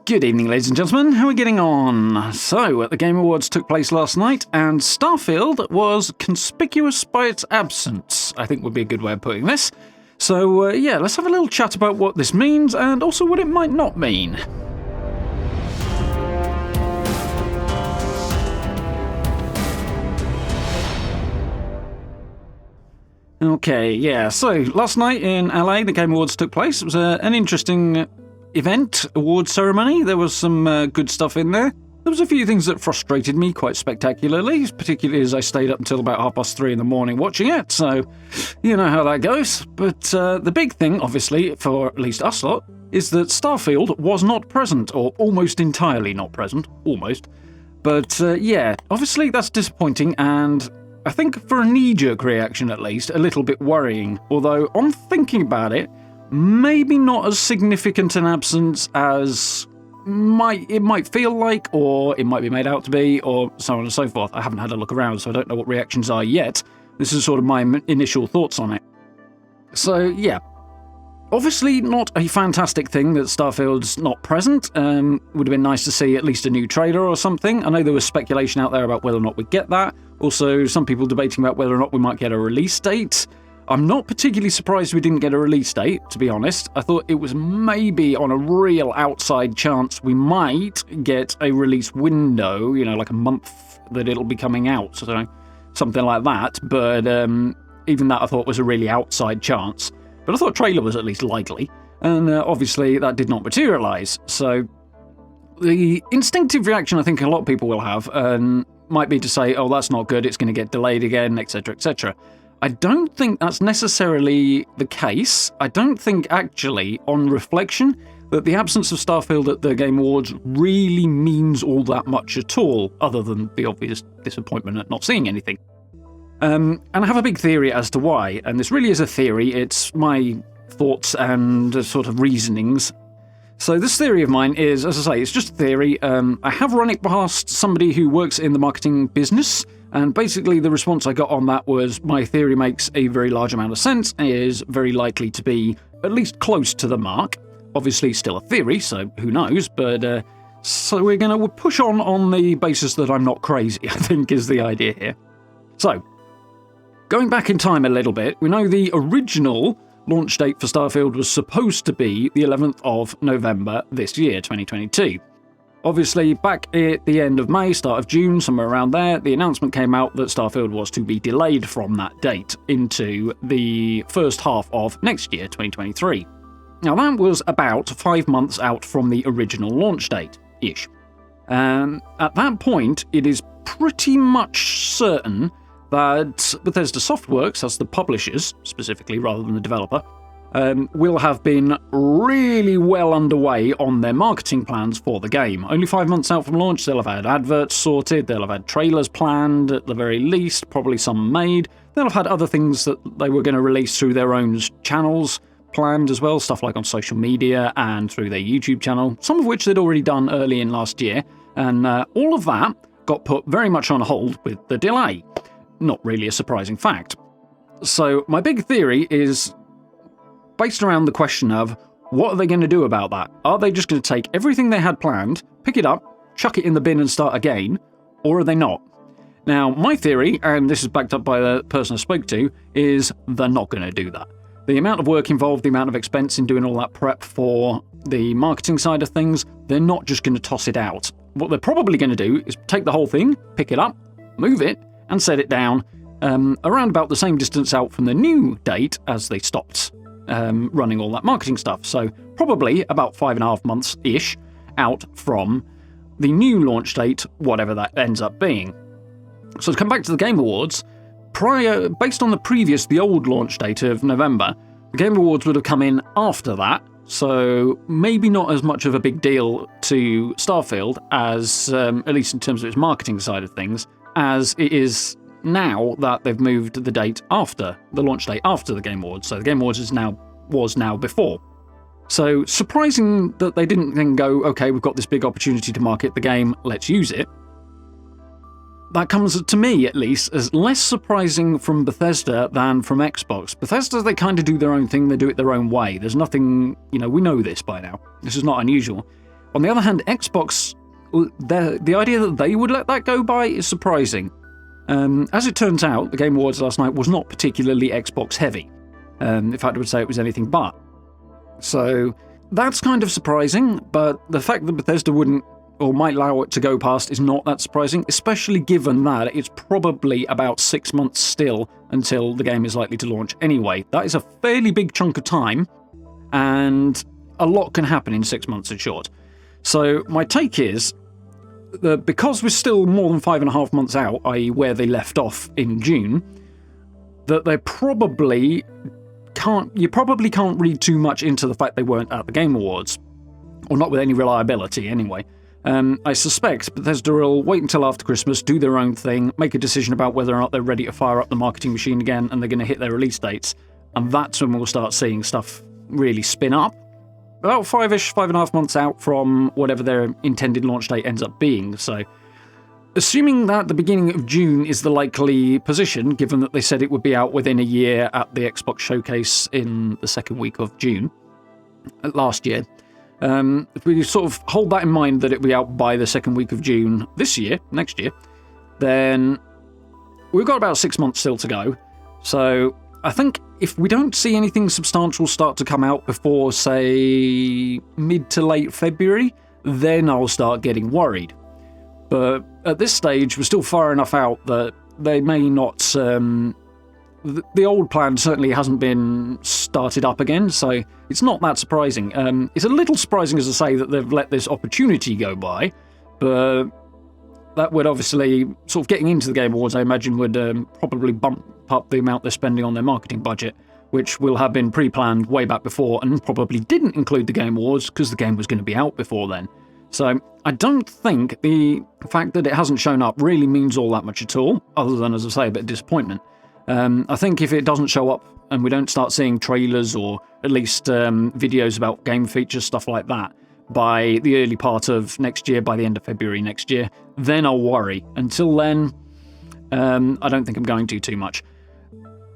Good evening, ladies and gentlemen. How are we getting on? So, the Game Awards took place last night, and Starfield was conspicuous by its absence, I think would be a good way of putting this. So, let's have a little chat about what this means, and also what it might not mean. Okay, yeah, so last night in LA, the Game Awards took place. It was an interesting event, award ceremony. There was some good stuff in there. There was a few things that frustrated me quite spectacularly, particularly as I stayed up until about 3:30 in the morning watching it, so you know how that goes. But the big thing, obviously, for at least us lot, is that Starfield was not present, or almost entirely not present, almost. But obviously that's disappointing, and I think for a knee-jerk reaction at least, a little bit worrying, although on thinking about it, maybe not as significant an absence as it might feel like, or it might be made out to be, or so on and so forth. I haven't had a look around, so I don't know what reactions are yet. This is sort of my initial thoughts on it. So, yeah. Obviously not a fantastic thing that Starfield's not present. Would have been nice to see at least a new trailer or something. I know there was speculation out there about whether or not we'd get that. Also, some people debating about whether or not we might get a release date. I'm not particularly surprised we didn't get a release date, to be honest. I thought it was maybe on a real outside chance we might get a release window, like a month that it'll be coming out, so something like that. But even that I thought was a really outside chance. But I thought a trailer was at least likely, and obviously that did not materialise. So the instinctive reaction I think a lot of people will have might be to say, oh, that's not good, it's going to get delayed again, etc., etc. I don't think that's necessarily the case. I don't think, actually, on reflection, that the absence of Starfield at the Game Awards really means all that much at all, other than the obvious disappointment at not seeing anything. And I have a big theory as to why, and this really is a theory. It's my thoughts and sort of reasonings. So this theory of mine is, as I say, it's just a theory. I have run it past somebody who works in the marketing business, and basically the response I got on that was my theory makes a very large amount of sense, is very likely to be at least close to the mark. Obviously still a theory, so who knows, but so we're going to push on the basis that I'm not crazy, I think is the idea here. So, going back in time a little bit, we know the original launch date for Starfield was supposed to be the 11th of November this year, 2022. Obviously, back at the end of May, start of June, somewhere around there, the announcement came out that Starfield was to be delayed from that date into the first half of next year, 2023. Now, that was about 5 months out from the original launch date-ish. At that point, it is pretty much certain that Bethesda Softworks, as the publishers, specifically, rather than the developer, will have been really well underway on their marketing plans for the game. Only 5 months out from launch, they'll have had adverts sorted, they'll have had trailers planned at the very least, probably some made. They'll have had other things that they were going to release through their own channels planned as well, stuff like on social media and through their YouTube channel, some of which they'd already done early in last year, and all of that got put very much on hold with the delay. Not really a surprising fact. So my big theory is based around the question of, what are they going to do about that? Are they just going to take everything they had planned, pick it up, chuck it in the bin and start again, or are they not? Now, my theory, and this is backed up by the person I spoke to, is they're not going to do that. The amount of work involved, the amount of expense in doing all that prep for the marketing side of things, they're not just going to toss it out. What they're probably going to do is take the whole thing, pick it up, move it, and set it down around about the same distance out from the new date as they stopped running all that marketing stuff. So probably about 5.5 months-ish out from the new launch date, whatever that ends up being. So to come back to the Game Awards, based on the old launch date of November, the Game Awards would have come in after that, so maybe not as much of a big deal to Starfield as, at least in terms of its marketing side of things, as it is now that they've moved the date after, the launch date after the Game Awards. So the Game Awards was now before. So surprising that they didn't then go, okay, we've got this big opportunity to market the game, let's use it. That comes, to me at least, as less surprising from Bethesda than from Xbox. Bethesda, they kind of do their own thing, they do it their own way. There's nothing, we know this by now. This is not unusual. On the other hand, Xbox, the idea that they would let that go by is surprising. As it turns out, the Game Awards last night was not particularly Xbox heavy. In fact, I would say it was anything but. So that's kind of surprising, but the fact that Bethesda wouldn't or might allow it to go past is not that surprising, especially given that it's probably about 6 months still until the game is likely to launch anyway. That is a fairly big chunk of time, and a lot can happen in 6 months in short. So my take is that because we're still more than 5.5 months out, i.e. where they left off in June, that they probably can't read too much into the fact they weren't at the Game Awards, or not with any reliability anyway. I suspect Bethesda will wait until after Christmas, do their own thing, make a decision about whether or not they're ready to fire up the marketing machine again, and they're going to hit their release dates, and that's when we'll start seeing stuff really spin up. About 5.5 months out from whatever their intended launch date ends up being, so assuming that the beginning of June is the likely position, given that they said it would be out within a year at the Xbox Showcase in the second week of June last year, if we sort of hold that in mind that it'll be out by the second week of June next year, then we've got about 6 months still to go. So I think if we don't see anything substantial start to come out before, say, mid to late February, then I'll start getting worried. But at this stage, we're still far enough out that they may not... the old plan certainly hasn't been started up again, so it's not that surprising. It's a little surprising, as I say, that they've let this opportunity go by, but that would obviously, sort of getting into the Game Awards, I imagine, would probably bump up the amount they're spending on their marketing budget, which will have been pre-planned way back before and probably didn't include the Game Awards because the game was going to be out before then. So I don't think the fact that it hasn't shown up really means all that much at all, other than, as I say, a bit of disappointment. I think if it doesn't show up and we don't start seeing trailers or at least videos about game features, stuff like that, by the early part of next year, by the end of February next year, then I'll worry. Until then, I don't think I'm going to too much.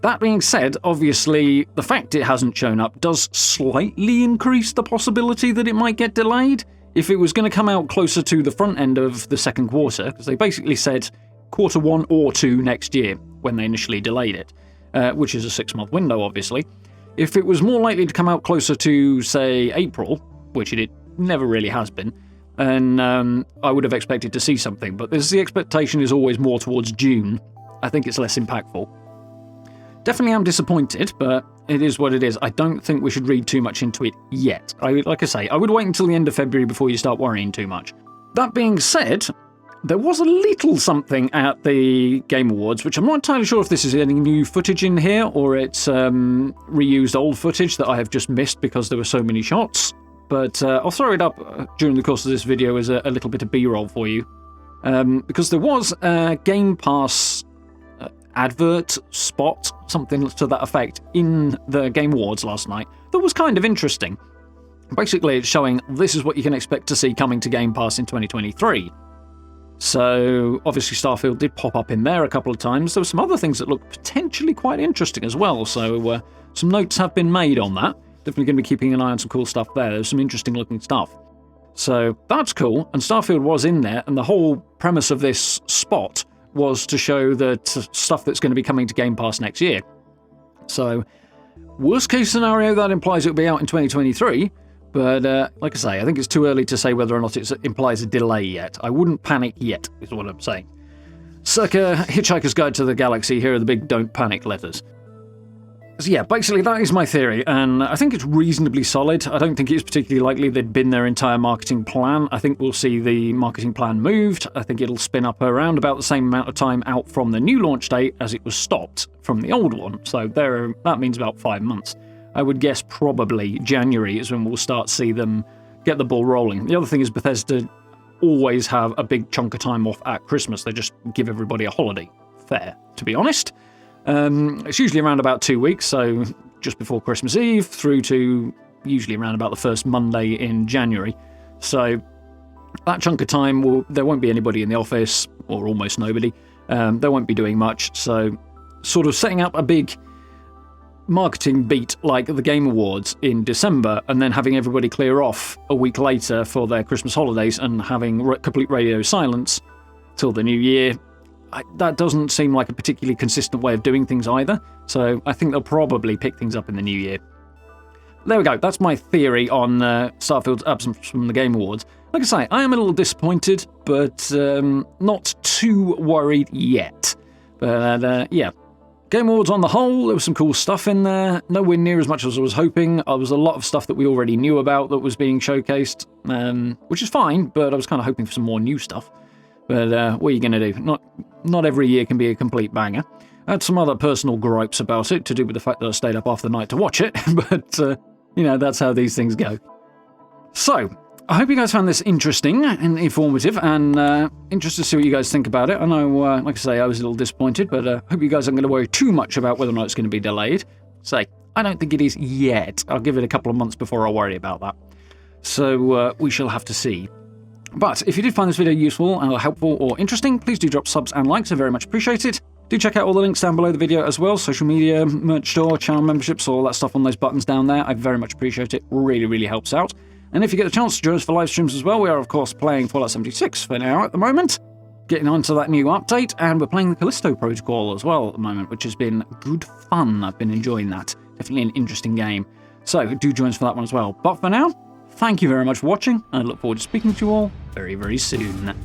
That being said, obviously, the fact it hasn't shown up does slightly increase the possibility that it might get delayed. If it was going to come out closer to the front end of the second quarter, because they basically said quarter 1 or 2 next year when they initially delayed it, which is a 6-month window, obviously. If it was more likely to come out closer to, say, April, which it never really has been, and I would have expected to see something, but the expectation is always more towards June. I think it's less impactful. Definitely am disappointed, but it is what it is. I don't think we should read too much into it yet. Like I say, I would wait until the end of February before you start worrying too much. That being said, there was a little something at the Game Awards, which I'm not entirely sure if this is any new footage in here or it's reused old footage that I have just missed because there were so many shots. But I'll throw it up during the course of this video as a little bit of B-roll for you. Because there was a Game Pass advert spot, something to that effect, in the Game Awards last night that was kind of interesting. Basically, it's showing this is what you can expect to see coming to Game Pass in 2023. So, obviously, Starfield did pop up in there a couple of times. There were some other things that looked potentially quite interesting as well, so some notes have been made on that. Definitely going to be keeping an eye on some cool stuff there. There's some interesting looking stuff. So, that's cool, and Starfield was in there, and the whole premise of this spot was to show that stuff that's going to be coming to Game Pass next year. So, worst case scenario, that implies it'll be out in 2023, but like I say, I think it's too early to say whether or not it implies a delay yet. I wouldn't panic yet, is what I'm saying. Circa Hitchhiker's Guide to the Galaxy, here are the big don't panic letters. So yeah, basically that is my theory, and I think it's reasonably solid. I don't think it's particularly likely they'd bin their entire marketing plan. I think we'll see the marketing plan moved. I think it'll spin up around about the same amount of time out from the new launch date as it was stopped from the old one. So that means about 5 months. I would guess probably January is when we'll start to see them get the ball rolling. The other thing is Bethesda always have a big chunk of time off at Christmas. They just give everybody a holiday. Fair, to be honest. It's usually around about 2 weeks, so just before Christmas Eve through to usually around about the first Monday in January. So that chunk of time, there won't be anybody in the office, or almost nobody. They won't be doing much, so sort of setting up a big marketing beat like the Game Awards in December and then having everybody clear off a week later for their Christmas holidays and having complete radio silence till the new year, that doesn't seem like a particularly consistent way of doing things either. So I think they'll probably pick things up in the new year. There we go. That's my theory on Starfield's absence from the Game Awards. Like I say, I am a little disappointed, but not too worried yet. But yeah. Game Awards on the whole, there was some cool stuff in there. Nowhere near as much as I was hoping. There was a lot of stuff that we already knew about that was being showcased, which is fine, but I was kind of hoping for some more new stuff. But what are you going to do? Not every year can be a complete banger. I had some other personal gripes about it to do with the fact that I stayed up half the night to watch it, but, you know, that's how these things go. So, I hope you guys found this interesting and informative, and interested to see what you guys think about it. I know, like I say, I was a little disappointed, but I hope you guys aren't going to worry too much about whether or not it's going to be delayed. Say, I don't think it is yet. I'll give it a couple of months before I worry about that. So, we shall have to see. But if you did find this video useful or helpful or interesting, please do drop subs and likes. I very much appreciate it. Do check out all the links down below the video as well. Social media, merch store, channel memberships, all that stuff on those buttons down there. I very much appreciate it. Really, really helps out. And if you get the chance to join us for live streams as well, we are, of course, playing Fallout 76 for now at the moment. Getting onto that new update, and we're playing the Callisto Protocol as well at the moment, which has been good fun. I've been enjoying that. Definitely an interesting game. So do join us for that one as well. But for now, thank you very much for watching, and I look forward to speaking to you all very, very soon.